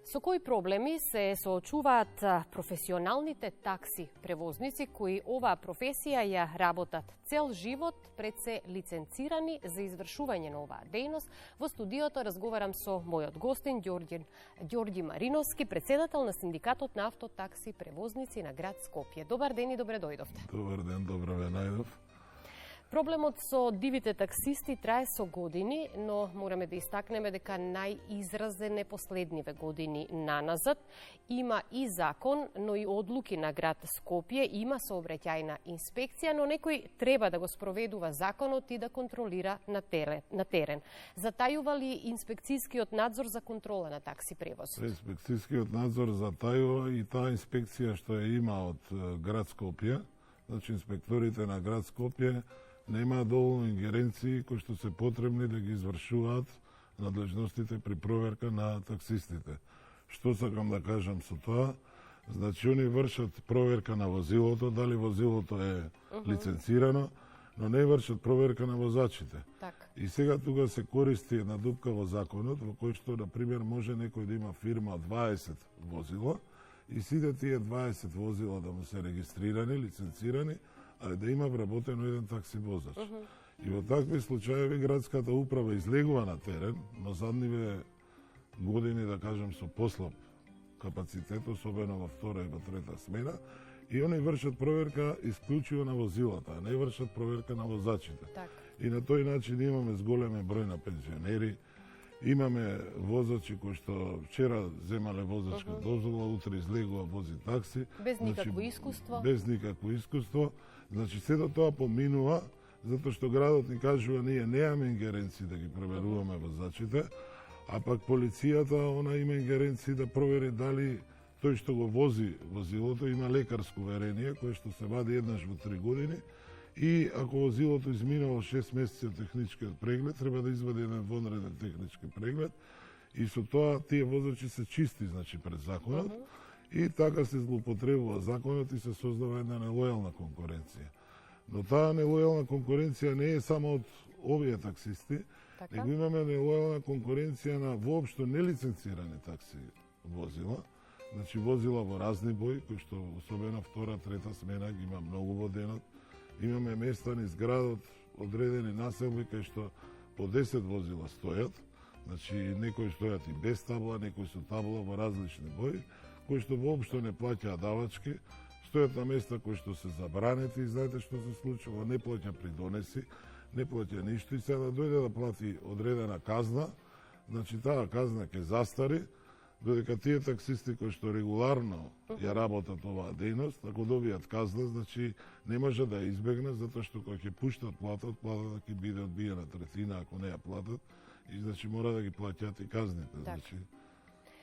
Со кои проблеми се соочуваат професионалните такси превозници кои оваа професија ја работат цел живот, пред се лиценцирани за извршување на оваа дејност? Во студиото разговарам со мојот гостин Ѓорѓи Мариновски, председател на Синдикатот на автотакси превозници на град Скопје. Добар ден и добре дојдовте. Добар ден, добро ве најдов. Проблемот со дивите таксисти трае со години, но мораме да истакнеме дека најизразен е последниве години наназад. Има и закон, но и одлуки на град Скопје, има сообраќајна инспекција, но некој треба да го спроведува законот и да контролира на терен. Затајува ли инспекцијскиот надзор за контрола на такси превоз? Инспекцијскиот надзор затајува и таа инспекција што ја има од град Скопје, значи инспекторите на град Скопје немаат доволно ингеренции кои што се потребни да ги извршуваат надлежностите при проверка на таксистите. Што сакам да кажам со тоа? Значи, они вршат проверка на возилото, дали возилото е лиценцирано, но не вршат проверка на возачите. Так. И сега тука се користи една дупка во законот, во кој што, например, може некој да има фирма од 20 возила и сите тие 20 возила да му се регистрирани, лиценцирани, а да има вработено еден такси возач. И во такви случаеви градската управа излегува на терен, но задниве години, да кажем, со послаб капацитет, особено во втора и во трета смена, и они вршат проверка исклучиво на возилата, а не вршат проверка на возачите. Так. И на тој начин имаме зголемен број на пензионери, имаме возачи кои што вчера земале возачка дозвола, утре излегува вози такси. Без никакво искуство. Без никакво искуство. Значи, сето тоа поминува, затоа што градот ни кажува ние немаме ингеренции да ги проверуваме возачите, а пак полицијата, она има ингеренции да провери дали тој што го вози возилото има лекарско уверение, кое што се вади еднаш во 3 години, и ако возилото изминало 6 месеци од техничкиот преглед, треба да извади еден вонреден технички преглед, и со тоа тие возачи се чисти, значи, пред законот, и така се злоупотребува законот и се создава една нелојална конкуренција. Но таа нелојална конкуренција не е само од овие таксисти, него имаме нелојална конкуренција на воопшто нелиценцирани такси возила, значи возила во разни бои, кои што особено втора, трета смена ги има многу во денот. Имаме места низ градот, одредени населби кај што по 10 возила стојат, значи некои стојат и без табла, некои со табла во различни бои, кои што воопшто не плаќаат давачки, стојат на места кои што се забранети и знаете што се случува, не плаќа придонеси, не плаќа ништо и сега да дојде да плати одредена казна, значи таа казна ќе застари, додека тие таксисти кои што регуларно ја работат оваа дејност, ако добијат казна, значи не може да ја избегнат, затоа што кога ќе пуштат платата ќе биде одбиена третина ако не ја платат, и значи мора да ги плаќаат и казните. Значи,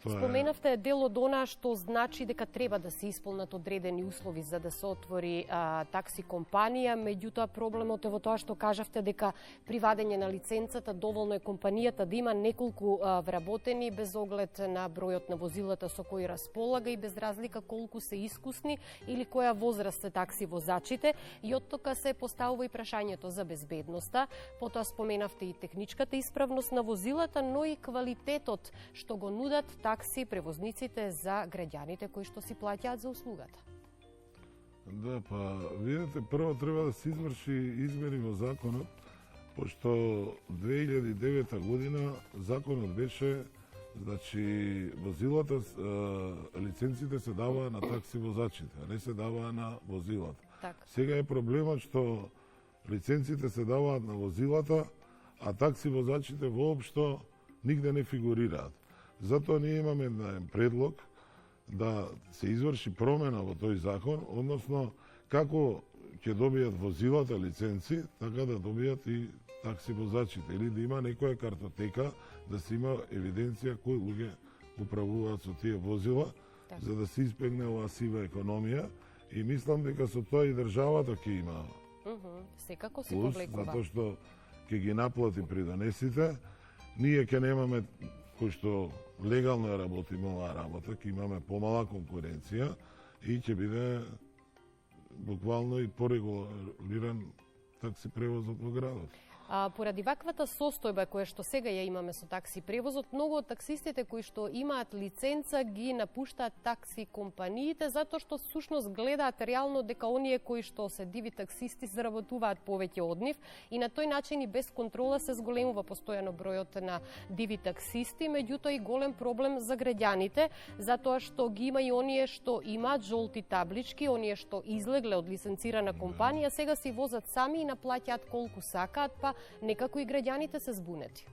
споменавте дел од она што значи дека треба да се исполнат одредени услови за да се отвори такси компанија, меѓутоа проблемот е во тоа што кажавте дека при вадење на лиценцата доволно е компанијата да има неколку вработени без оглед на бројот на возилата со кои располага и без разлика колку се искусни или која возраст се такси возачите, и оттока се поставува и прашањето за безбедноста. Потоа споменавте и техничката исправност на возилата, но и квалитетот што го нудат такси превозниците за граѓаните кои што си плаќаат за услугата. Да, па видите, прво треба да се изврши измени во законот, пошто 2009 година законот беше, значи возилата, лиценците се даваа на такси возачите, а не се даваа на возилата. Так. Сега е проблемот што лиценците се даваат на возилата, а такси возачите воопшто нигде не фигурираат. Затоа ние имаме еден предлог да се изврши промена во тој закон, односно како ќе добијат возилата лиценци, така да добијат и такси возачите, или да има некоја картотека, да се има евиденција кои луѓе управуваат со тие возила, за да се избегне оваа сива економија, и мислам дека со тоа и државата ќе има секако се плюс, повлекува. затоа што ќе ги наплати придонесите, ние ќе немаме кои што легално ја работиме оваа работа, ќе имаме помала конкуренција и ќе биде буквално и порегулиран такси превозот во градот. Поради ваквата состојба која што сега ја имаме со такси превозот, многу од таксистите кои што имаат лиценца ги напуштаат такси компаниите затоа што всушност гледаат реално дека оние кои што се диви таксисти заработуваат повеќе од нив и на тој начин и без контрола се зголемува постојано бројот на диви таксисти, меѓутоа и голем проблем за граѓаните, затоа што ги има и оние што имаат жолти таблички, оние што излегле од лиценцирана компанија, сега си возат сами и наплаќаат колку сакаат, па некако и граѓаните се збунети.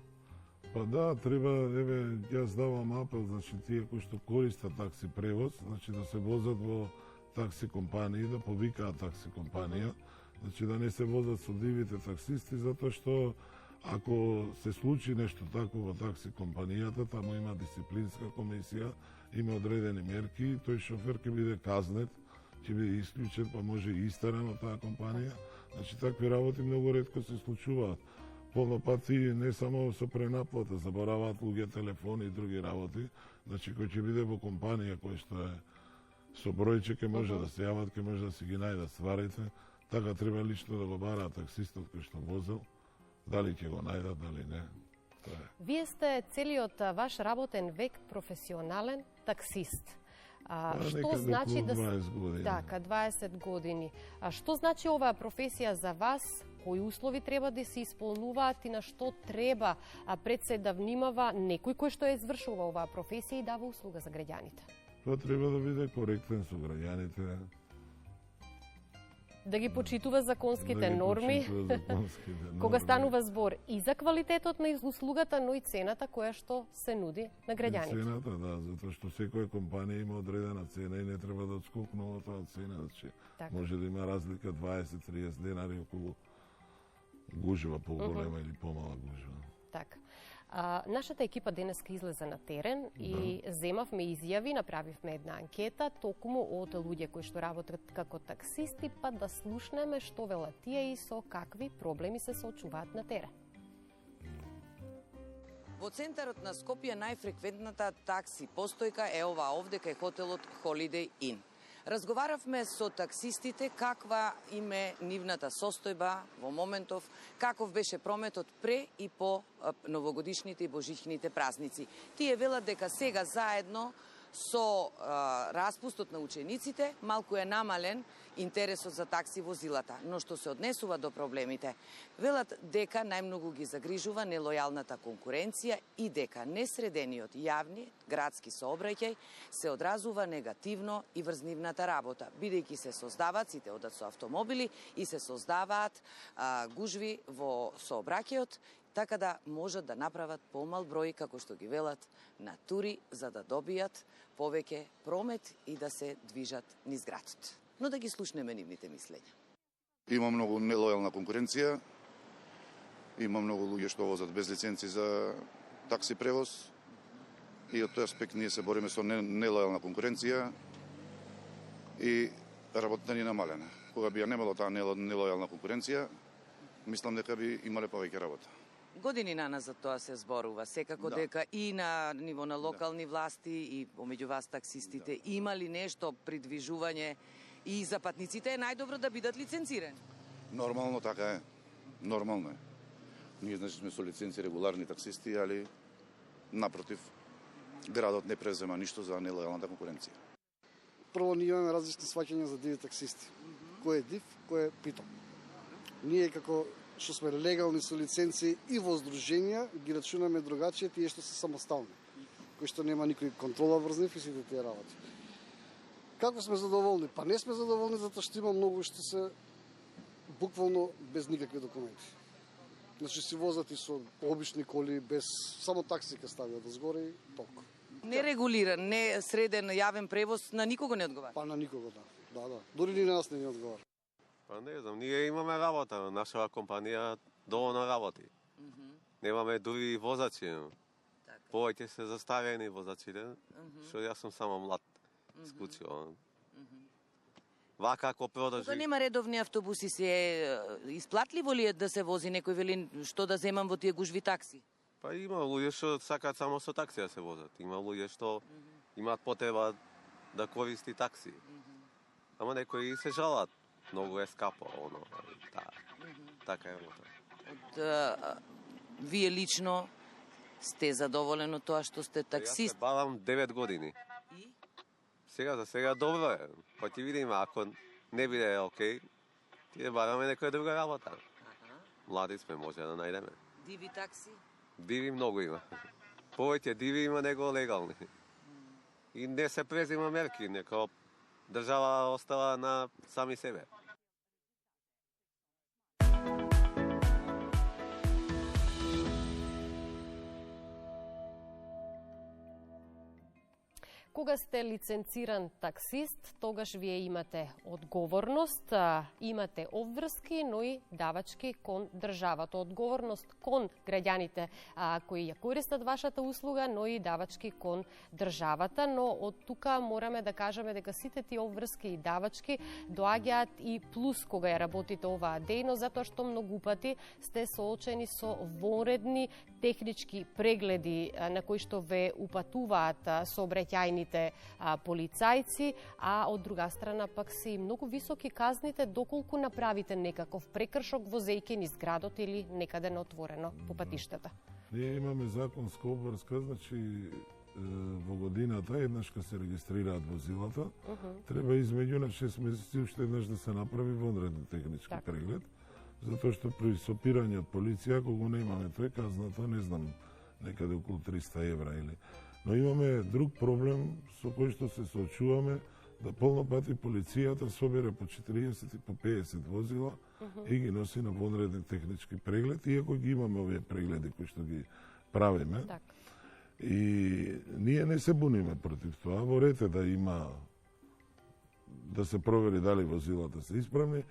Па да, треба, еве, јас давам апел, значи тие кои што користат такси превоз, значи да се возат во такси компании, да повикаат такси компанија, значи да не се возат со дивите таксисти, затоа што ако се случи нешто тако во такси компанијата, таму има дисциплинска комисија, има одредени мерки, тој шофер ќе биде казнет, ќе биде исклучен, па може и истеран од таа компанија. Значи такви работи многу ретко се случуваат. Полно пати не само со пренаплата, забораваат луѓе телефони и други работи. Значи кој ќе биде во компанија кој што е со бројче ќе може да се јават, ќе може да си ги најдат стварите. Така треба лично да го бараат таксистот кој што возел. Дали ќе го најдат, дали не. Вие сте целиот ваш работен век професионален таксист. Што значи да 20 години. Така, 20 години. Што значи оваа професија за вас? Кои услови треба да се исполнуваат и на што треба пред се да внимава некој кој што ја извршува оваа професија и дава услуга за граѓаните? Тоа треба да биде коректен со граѓаните. Да ги почитува законските норми, кога станува збор и за квалитетот на услугата, но и цената која што се нуди на граѓаните. Цената, да, затоа што секоја компанија има одредена цена и не треба да отскокнува таа цена, значи може да има разлика 20-30 денари околу гужва, поголема или помала гужва. Така. Нашата екипа денеска излезе на терен и земавме изјави, направивме една анкета токму од луѓе кои што работат како таксисти, па да слушнеме што велат тие и со какви проблеми се соочуваат на терен. Во центарот на Скопје најфреквентната такси постојка е ова овде кај хотелот Holiday Inn. Разговаравме со таксистите каква им е нивната состојба во моментов, каков беше прометот пре и по новогодишните и божичните празници. Тие велат дека сега заедно со распустот на учениците малку е намален интересот за такси возилата, но што се однесува до проблемите, велат дека најмногу ги загрижува нелојалната конкуренција и дека несредениот јавни градски сообраќај се одразува негативно и врз нивната работа, бидејќи се создаваат, сите одат со автомобили и се создаваат гужви во сообраќајот, така да можат да направат помал број, како што ги велат, на тури за да добијат повеќе промет и да се движат низ градот. Но да ги слушнеме нивните мислења. Има многу нелојална конкуренција, има многу луѓе што возат без лиценци за такси превоз и од тој аспект ние се бориме со нелојална конкуренција и работата ни намалена. Кога би ја немало таа нелојална конкуренција, мислам дека би имале повеќе работа. Години наназад тоа се зборува, секако дека и на ниво на локални власти и помеѓу вас таксистите има ли нешто придвижување и за патниците е најдобро да бидат лиценцирани? Нормално така е. Нормално е. Ние значи сме со лиценци регуларни таксисти, али напротив градот не презема ништо за нелојалната конкуренција. Прво ние имаме различни сваќања за диви таксисти. Кој е див, кој е питом. Ние како што сме легални со лиценци и во здруженија, ги рачунаме другачија тие што се самостални, кои што нема никој контрола врз нив и сите тие работи. Како сме задоволни? Па не сме задоволни затоа што има многу што се буквално без никакви документи. Значи си возат и со обични коли, без само такси ке ставиат згоре и толку. Нерегулиран, не среден јавен превоз на никого не одговара? Па на никого, да. Да. Дори ни на нас не ни одговара. Па не знам, ние имаме работа, нашава компанија доволно работи. Немаме дури возачи. Повеќе се заставени возачите, што јас сум само млад, исклучиво. Вака ако продолжи... Кога нема редовни автобуси, се исплатливо ли е да се вози? Некој вели што да земам во тие гужви такси? Па има луѓе што сакаат само со такси да се возат. Има луѓе што имаат потреба да користи такси. Ама некои се жалат. Многу е скапо, така е работа. Вие лично сте задоволен од тоа што сте таксист? Јас се бавам 9 години. И? Сега за сега добро е. Па ќе видиме, ако не биде окей, ќе бараме некоја друга работа. Млади сме, може да најдеме. Диви такси? Диви многу има. Повеќе диви има него легални. И не се презима мерки, нека држава остава на сами себе. Кога сте лиценциран таксист, тогаш вие имате одговорност, имате обврски, но и давачки кон државата. Одговорност кон граѓаните кои ја користат вашата услуга, но и давачки кон државата. Но од тука мораме да кажеме дека сите тие обврски и давачки доаѓаат и плюс кога ја работите оваа дејност, затоа што многу пати сте соочени со вонредни технички прегледи на кои што ве упатуваат сообраќајните полицајци, а од друга страна пак се и многу високи казните доколку направите некаков прекршок возејќи низ градот или некаде на отворено по патиштата. Ние имаме законска обврска, значи во годината еднаш кога се регистрираат возилата, треба измеѓу на 6 месеци уште еднаш да се направи вонреден технички преглед, затоа што при сопирање од полиција, ако го немаме тој, казната, не знам, некаде околу 300 евра или. Но имаме друг проблем со кој што се соочуваме, да полно пати полицијата собере по 40 и по 50 возила и ги носи на вонреден технички преглед, иако ги имаме овие прегледи кои што ги правиме. И ние не се буниме против тоа, во ред е да има, да се провери дали возилата се исправни,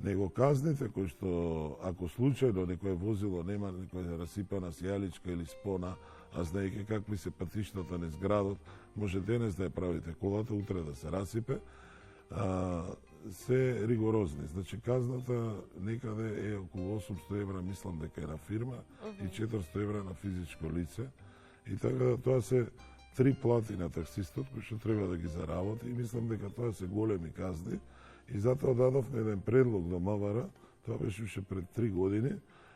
него казните кои што ако случајно некое возило нема некоја расипана сијаличка или спона, а знаејќи какви се патиштата низ градот, може денес да ја правите колата, утре да се расипе, се ригорозни. Значи казната некаде е околу 800 евра, мислам дека е на фирма, и 400 евра на физичко лице. И така да тоа се 3 плати на таксистот кои што треба да ги заработи, и мислам дека тоа се големи казни. И затоа дадовме еден предлог до МВР, тоа беше уште пред 3 години,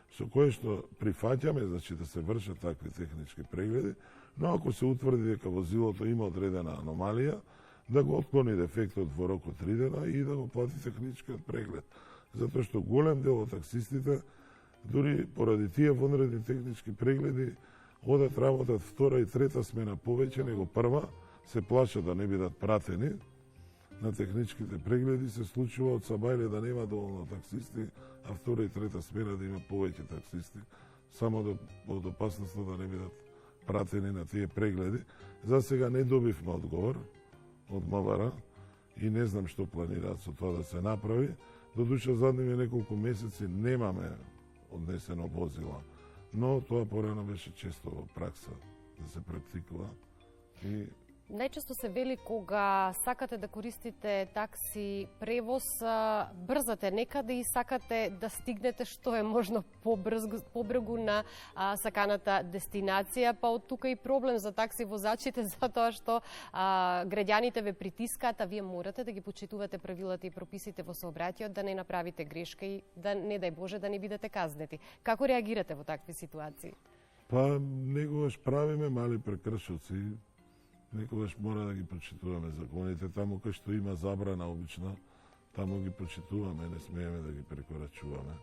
со кое што прифаќаме, значи да се вршат такви технички прегледи, но ако се утврди дека возилото има одредена аномалија, да го отклони дефектот во рок од 3 дена и да го плати техничкиот преглед. Затоа што голем дел од таксистите, дури поради тие вонредни технички прегледи, одат работат втора и трета смена повеќе него прва, се плашат да не бидат пратени на техничките прегледи, се случува од Сабајле да нема доволно таксисти, а втора и трета смена да има повеќе таксисти, само од опасноста да не бидат пратени на тие прегледи. За сега не добивме одговор од МВР и не знам што планираат со тоа да се направи. Додуша задниве неколку месеци немаме однесено возила, но тоа порано беше често во пракса да се практикува. И најчесто се вели кога сакате да користите такси превоз, брзате некаде и сакате да стигнете што е можно побрзо на саканата дестинација, па од тука и проблем за такси возачите, затоа што граѓаните ве притискаат, а вие морате да ги почитувате правилата и прописите во сообраќајот, да не направите грешка и да не дај Боже да не бидете казнети. Како реагирате во такви ситуации? Па негогаш правиме мали прекршоци. Некогаш мора да ги почитуваме законите. Таму кај што има забрана обично, таму ги почитуваме, не смееме да ги прекорачуваме.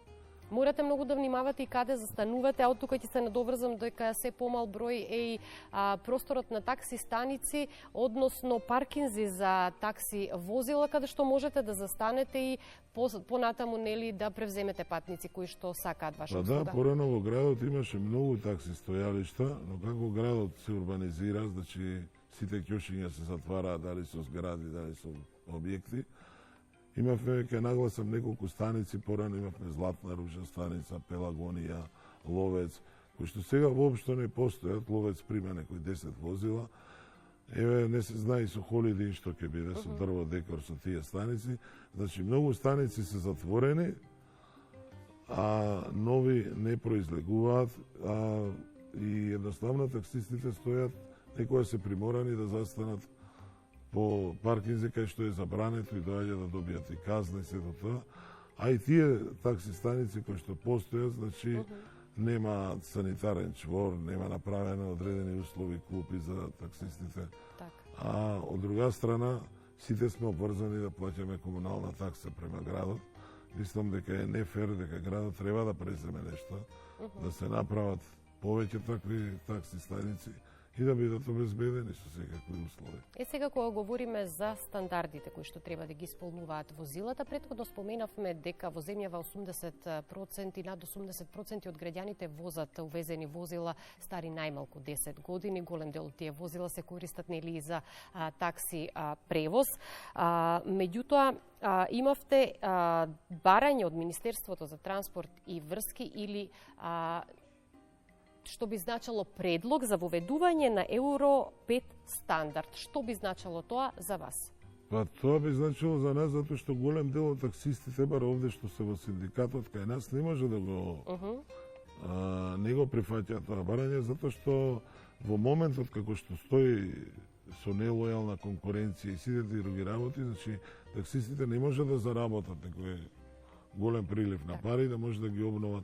Морате многу да внимавате и каде застанувате, а од тука ќе се надоврзам дека се помал број е и просторот на такси станици, односно паркинзи за такси возила, каде што можете да застанете и понатаму нели да превземете патници кои што сакаат ваша услуга. Да, порано во градот имаше многу такси стојалишта, но како градот се урбанизира, значи сите ќошиња се затвараат, дали со згради, дали со објекти. Имавме, ке нагласам, неколку станици, порано имавме Златна ружа станица, Пелагонија, Ловец, кои што сега воопшто не постојат. Ловец прима некои 10 возила. Еве, не се знае со Холидин што ќе биде, со дрво декор, со тие станици. Значи, многу станици се затворени, а нови не произлегуваат, и едноставно таксистите стојат, некоја се приморани да застанат по паркинзи кај што е забрането и доаѓа да добијат и казна и сето тоа. А и тие такси станици кои што постојат, значи нема санитарен чвор, нема направени одредени услови, клупи за таксистите. Така. А од друга страна, сите сме обврзани да плаќаме комунална такса према градот. Мислам дека е нефер, дека градот треба да преземе нешто, да се направат повеќе такви такси станици и да бидат обезбедени со секакви услови. Сега кога говориме за стандардите кои што треба да ги исполнуваат возилата, претходно споменавме дека во земјава 80% и над 80% од граѓаните возат увезени возила стари најмалку 10 години. Голем дел од тие возила се користат нели и за такси превоз. Меѓутоа, имавте барање од Министерството за транспорт и врски или што би значало предлог за воведување на Евро 5 стандард. Што би значало тоа за вас? Па тоа би значило за нас затоа што голем дел од таксистите, бар овде што се во синдикатот кај нас, не може да го не го прифаќаат тоа барање, затоа што во моментот како што стои со нелојална конкуренција и сите други работи, значи таксистите не може да заработат некој голем прилив на пари да може да ги обноват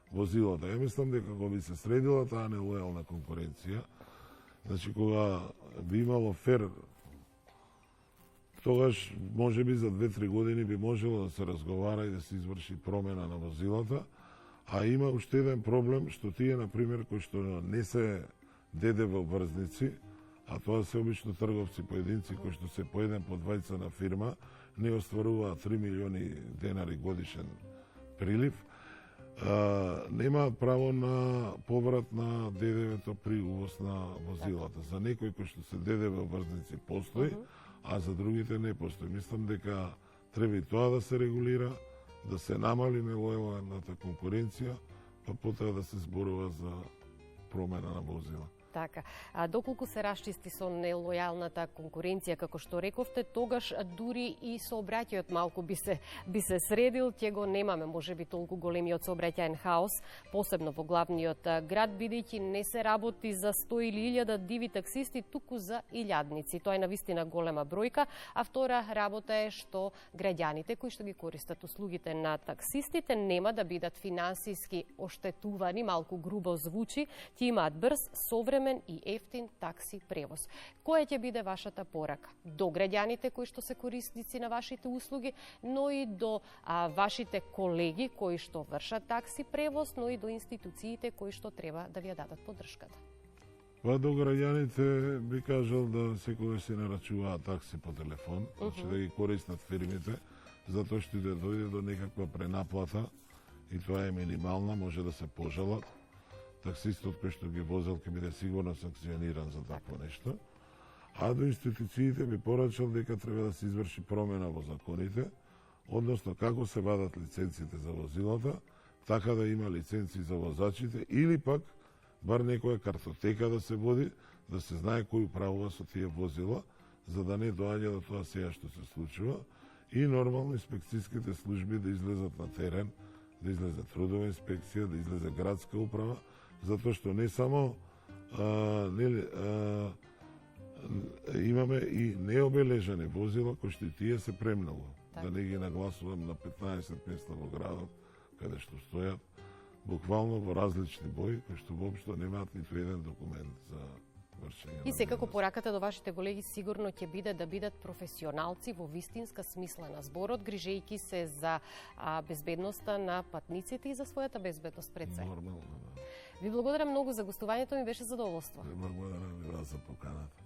возилата. Ја мислам дека кога би се средила таа нелојална конкуренција, значи кога би имало фер, тогаш може би за 2-3 години би можело да се разговара и да се изврши промена на возилата, а има уште еден проблем што тие, например, кои што не се ДДВ врзници, а тоа се обично трговци поединци кои што се по еден по двајца на фирма, не остваруваат 3 милиони денари годишен прилив, немаат право на поврат на ДДВ-то при увоз на возилата. За некои кои што се ДДВ врзници постои, а за другите не постои. Мислам дека треба и тоа да се регулира, да се намали нелојалната конкуренција, па потоа да се зборува за промена на возила. Така. Доколку се расчисти со нелојалната конкуренција, како што рековте, тогаш дури и сообраќајот малку би се средил, ќе го немаме можеби толку големиот сообраќајен хаос, посебно во главниот град, бидејќи не се работи за 100 или 1000 диви таксисти, туку за илјадници. Тоа е навистина голема бројка, а втора работа е што граѓаните кои што ги користат услугите на таксистите нема да бидат финансиски оштетувани, малку грубо звучи, ќе имаат брз, современ и ефтин такси превоз. Која ќе биде вашата порака до граѓаните кои што се корисници на вашите услуги, но и до вашите колеги кои што вршат такси превоз, но и до институциите кои што треба да ви ја дадат поддршката? Па до граѓаните би кажал да секогаш се нарачуваат такси по телефон, значи да ги користат фирмите, затоа што да дојде до некаква пренаплата и тоа е минимална, може да се пожалат. Таксистот кој што ги возел ќе биде сигурно санкциониран за такво нешто. А до институциите би порачал дека треба да се изврши промена во законите, односно како се вадат лиценците за возилата, така да има лиценци за возачите, или пак бар некоја картотека да се води, да се знае кој управува со тие возила, за да не доаѓа до тоа сега што се случува, и нормално инспекцијските служби да излезат на терен, да излезе трудова инспекција, да излезе градска управа, затоа што не само имаме и необележани возила кои што и тие се премногу. Да не ги нагласувам на 15 места во градот, каде што стојат, буквално во различни бои, кои што воопшто немаат ниту еден документ за вршење. И секако пораката до вашите колеги сигурно ќе биде да бидат професионалци во вистинска смисла на зборот, грижејќи се за безбедноста на патниците и за својата безбедност пред се. Нормално, да. Ви благодарам многу за гостувањето, ми беше задоволство. Благодарам ви вас за поканата.